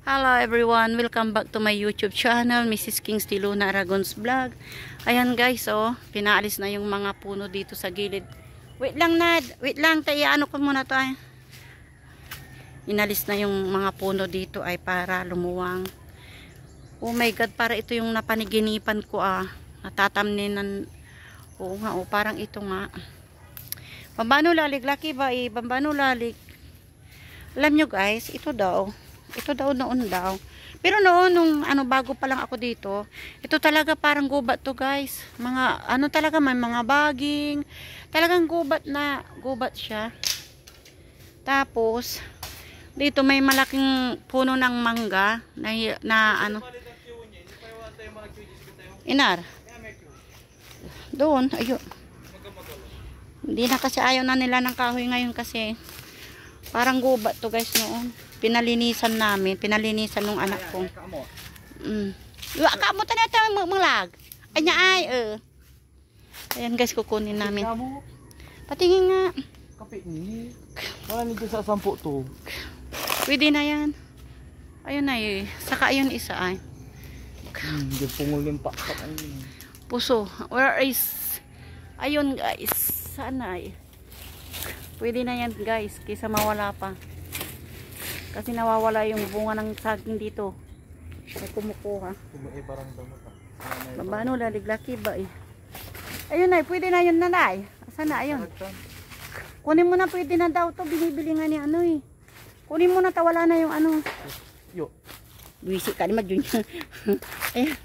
Hello everyone, welcome back to my YouTube channel, Mrs. Kingsley Luna Aragon's Vlog. Ayan guys, oh, pinaalis na yung mga puno dito sa gilid. Wait lang Nad, wait lang, ano ko muna to ay. Inalis na yung mga puno dito ay para lumuwang. Oh my God, para ito yung napaniginipan ko natatamninan. Oo nga, oh, parang ito nga. Bambano lalig, laki ba eh, bambano lalig. Alam nyo guys, ito daw noon daw. Pero noon, nung bago pa lang ako dito, ito talaga parang gubat to guys. Mga, talaga may mga baging. Talagang gubat siya. Tapos, dito may malaking puno ng mangga Inar. Doon, ayun. Hindi na kasi ayaw na nila ng kahoy ngayon kasi parang gubat to guys noon. Pinalinisan nung anak ko. Kamu tayo manglag. Anya ay Ayan guys, kukunin namin. Patingin nga. Kape ni. Wala nito sa 10 to. Pwede na yan. Ayun na eh. Saka ayun isa ay. Hindi pungulin pa. Puso. Where is? Ayun guys. Sana ay. Pwede na yan guys. Kaysa mawala pa. Kasi nawawala yung bunga ng saging dito. May kumukuha. Parang damot Bambano, laliglaki ba eh. Ayun na, pwede na yun nanay. Asan na, ayun. Kunin mo na, pwede na daw to. Binibili nga ni eh. Kunin mo na, wala na yung Yo. Buisi ka ni Junior. Ayan.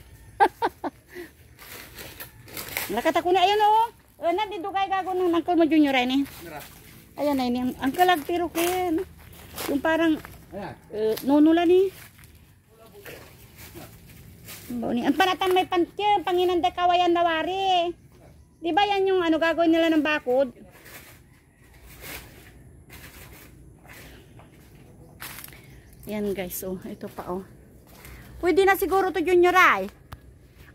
Nakata ko na, ayun na, dito kayo gago ng Uncle mo Junior ay ni. Ayan na yun. Ang kalagtiro kin. Yung parang nunula ni. Ang panatang may pantye, panginanda kawayan nawari. Di ba yan yung gagawin nila ng bakod? Yan guys, ito pa Pwede na siguro to Junior ay.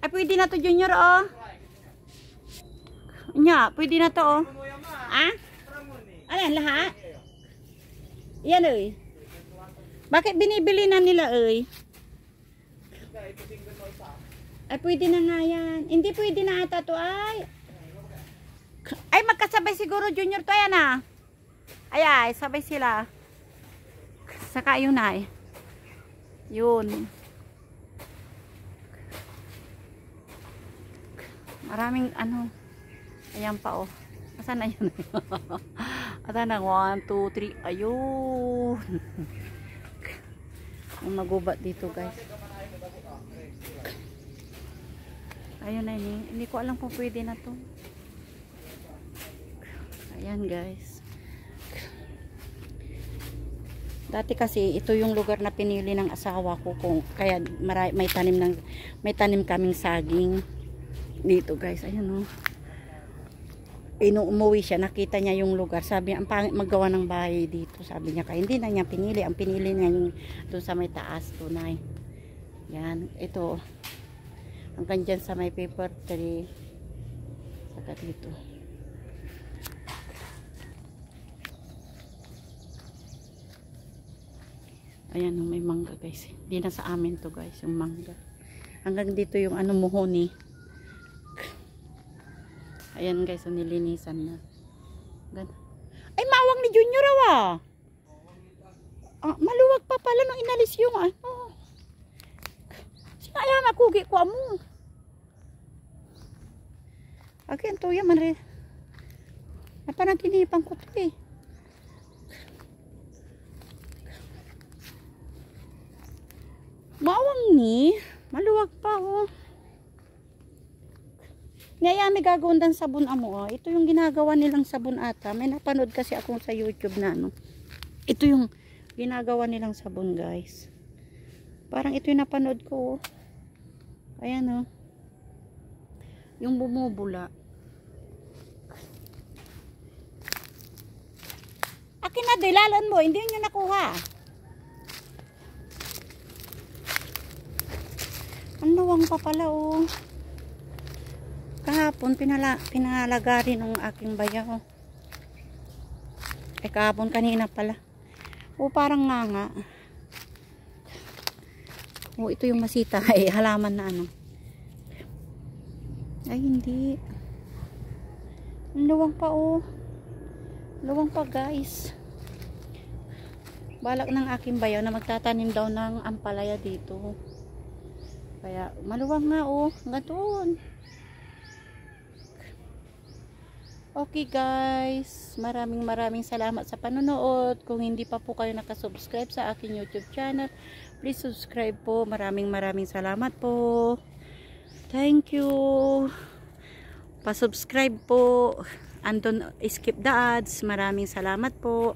Ay pwede na to Junior Nya, pwede na to Ayan lahat. Yan Bakit binibili na nila Ay pwede na nga yan. Hindi pwede na ata to ay magkasabay siguro Junior to yan ay sabay sila. Saka yun yun. Maraming ayan pa asan na yun? Ata na 1, 2, 3 ayun. Ang magubat dito guys. Ayun na hindi ko alam kung pwede na to. Ayan guys. Dati kasi ito yung lugar na pinili ng asawa ko kaya may tanim kaming saging dito guys. Ayun umuwi siya, nakita niya yung lugar, sabi niya ang pangit maggawa ng bahay dito, sabi niya kaya hindi na niya pinili, ang pinili niya yung doon sa may taas tunay. Yan, ito hanggang dyan sa may paper tree saka dito. Ayan may mangga guys, hindi na sa amin to guys yung mangga, hanggang dito yung muhoni. Ayan guys, nilinisan na. Ay, mawang ni Junior maluwag pa pala nung inalis yung Sinaya makugi ko mo. Again, tuya man rin. Napanaginipan ko to Mawang ni. Maluwag pa Ngayon may gagawin ng sabon ito yung ginagawa nilang sabon ata. May napanood kasi ako sa YouTube na ito yung ginagawa nilang sabon guys. Parang ito yung napanood ko Ayan yung bumubula. Akin na dilalan mo, hindi nyo nakuha. Ang luwang pa pala Kahapon pinalagari ng aking bayaw. Kahapon kanina pala. Parang nga. Oh, ito yung masita. Ay, halaman na ano. Ay, hindi. Ang luwang pa, oh. Luwang pa, guys. Balak ng aking bayaw na magtatanim daw ng ampalaya dito. Kaya, maluwang nga, oh. Hanggang doon. Okay, guys. Maraming salamat sa panonood. Kung hindi pa po kayo nakasubscribe sa aking YouTube channel, please subscribe po. Maraming salamat po. Thank you. Pa-subscribe po. And don't skip the ads. Maraming salamat po.